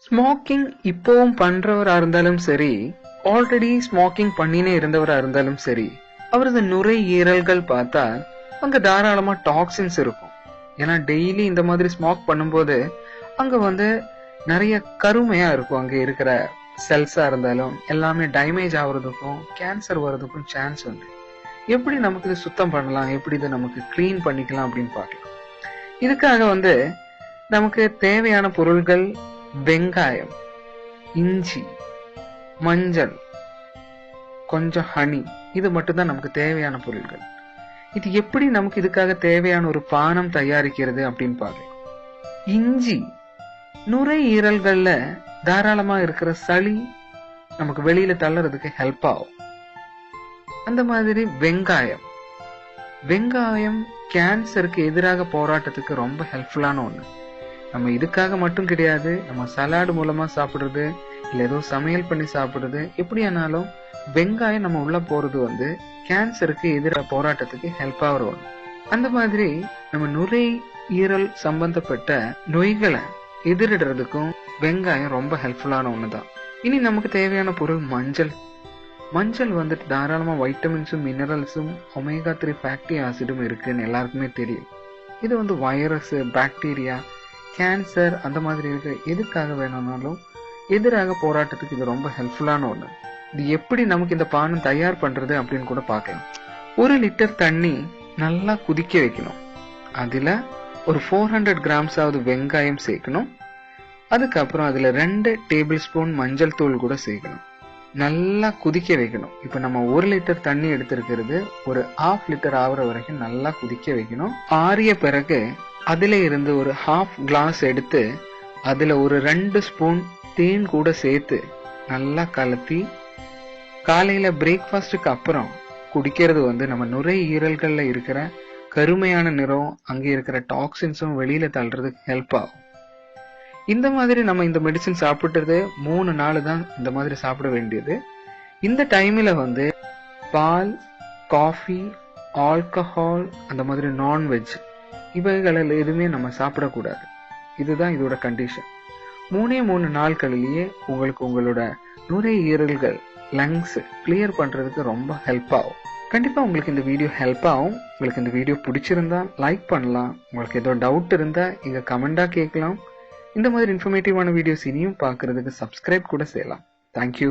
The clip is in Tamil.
ஸ்மோக்கிங் இப்பவும் பண்றவரா இருந்தாலும் சரி, ஆல்ரெடி ஸ்மோக்கிங் பண்ணினே இருந்தவரா இருந்தாலும் சரி, அவரது நுரையீரல்கள் பார்த்தா அங்க தாராளமா டாக்ஸின்ஸ் இருக்கும். ஏன்னா டெய்லி இந்த மாதிரி ஸ்மோக் பண்ணும்போது அங்க நிறைய கருமையா இருக்கும். அங்க இருக்கிற செல்ஸா இருந்தாலும் எல்லாமே டேமேஜ் ஆகுறதுக்கும் கேன்சர் வர்றதுக்கும் சான்ஸ் உண்டு. எப்படி நமக்கு இது சுத்தம் பண்ணலாம், எப்படி இதை நமக்கு கிளீன் பண்ணிக்கலாம் அப்படின்னு பார்க்கலாம். இதுக்காக நமக்கு தேவையான பொருள்கள் வெங்காயம், இஞ்சி, மஞ்சள், கொஞ்சம் ஹனி, இது மட்டும்தான் நமக்கு தேவையான பொருள்கள். இது எப்படி நமக்கு இதுக்காக தேவையான ஒரு பானம் தயாரிக்கிறது அப்படின்னு பார்க்கலாம். இஞ்சி நுரையீரல்கள்ல தாராளமா இருக்கிற சளி நமக்கு வெளியில தள்ளறதுக்கு ஹெல்ப் ஆகும். அந்த மாதிரி வெங்காயம் கேன்சருக்கு எதிராக போராட்டத்துக்கு ரொம்ப ஹெல்ப்ஃபுல்லான ஒண்ணு. நம்ம இதுக்காக மட்டும் கிடையாது, நம்ம சலாடு மூலமா சாப்பிடுறது, இல்ல ஏதோ சமையல் பண்ணி சாப்பிடுறது, எப்படியானாலும் வெங்காயம் நம்ம உள்ள போறது கேன்சருக்கு எதிராக போராட்டத்துக்கு ஹெல்ப் ஆகிற ஒண்ணு. அந்த மாதிரி நம்ம நுரையீரல் சம்பந்தப்பட்ட நோய்களை எதிரிடுறதுக்கும் வெங்காயம் ரொம்ப ஹெல்ப்ஃபுல்லான ஒண்ணுதான். இனி நமக்கு தேவையான பொருள் மஞ்சள் தாராளமா வைட்டமின்ஸும் மினரல்ஸும் ஒமேகா 3 ஃபேட்டி ஆசிடும் இருக்குன்னு எல்லாருக்குமே தெரியும். இது வைரஸ், பாக்டீரியா, கேன்சர் அந்த மாதிரி இருக்கிற எதுக்காக வேணும்னாலும் எதிராக போராட்டத்துக்கு இது ரொம்ப ஹெல்ப்ஃபுல்லான ஒண்ணு. இது எப்படி நமக்கு இந்த பானம் தயார் பண்றது அப்படின்னு கூட பார்க்கலாம். 1 லிட்டர் தண்ணி நல்லா குதிக்க வைக்கணும். அதுல ஒரு 400 கிராம்ஸ் வெங்காயம் சேர்க்கணும். அதுக்கப்புறம் அதுல 2 டேபிள் ஸ்பூன் மஞ்சள் தூள் கூட சேர்க்கணும். நல்லா குதிக்க வைக்கணும். இப்ப நம்ம 1 லிட்டர் தண்ணி எடுத்திருக்கிறது ஒரு 1/2 லிட்டர் ஆகுற வரைக்கும் நல்லா குதிக்க வைக்கணும். ஆறிய பிறகு அதுல இருந்து ஒரு 1/2 கிளாஸ் எடுத்து அதுல ஒரு 2 ஸ்பூன் தேன் கூட சேர்த்து நல்லா கலத்தி காலையில பிரேக்ஃபாஸ்டுக்கு அப்புறம் குடிக்கிறது நம்ம நுரையீரல்கள்ல இருக்கிற கருமையான நிறம், அங்கே இருக்கிற டாக்ஸின்ஸும் வெளியில தள்ளுறதுக்கு ஹெல்ப் ஆகும். இந்த மாதிரி நம்ம இந்த மெடிசின் சாப்பிட்டது 3 நாள் தான் இந்த மாதிரி சாப்பிட வேண்டியது. இந்த டைம்ல பால், காஃபி, ஆல்கஹால், அந்த மாதிரி நான்வெஜ் இவைகளில் எதுவுமே நம்ம சாப்பிடக்கூடாது. இதுதான் இதோட கண்டிஷன். 3 நாட்களிலேயே உங்களுக்கு உங்களோட நுரையீரல்கள், லங்ஸ் கிளியர் பண்றதுக்கு ரொம்ப ஹெல்ப் ஆகும். கண்டிப்பா உங்களுக்கு இந்த வீடியோ ஹெல்ப் ஆகும். உங்களுக்கு இந்த வீடியோ பிடிச்சிருந்தா லைக் பண்ணலாம். உங்களுக்கு ஏதோ டவுட் இருந்தா இங்க கமெண்டா கேட்கலாம். இந்த மாதிரி இன்ஃபர்மேட்டிவான வீடியோஸ் இனியும் பார்க்கறதுக்கு சப்ஸ்கிரைப் கூட செய்யலாம். தேங்க்யூ.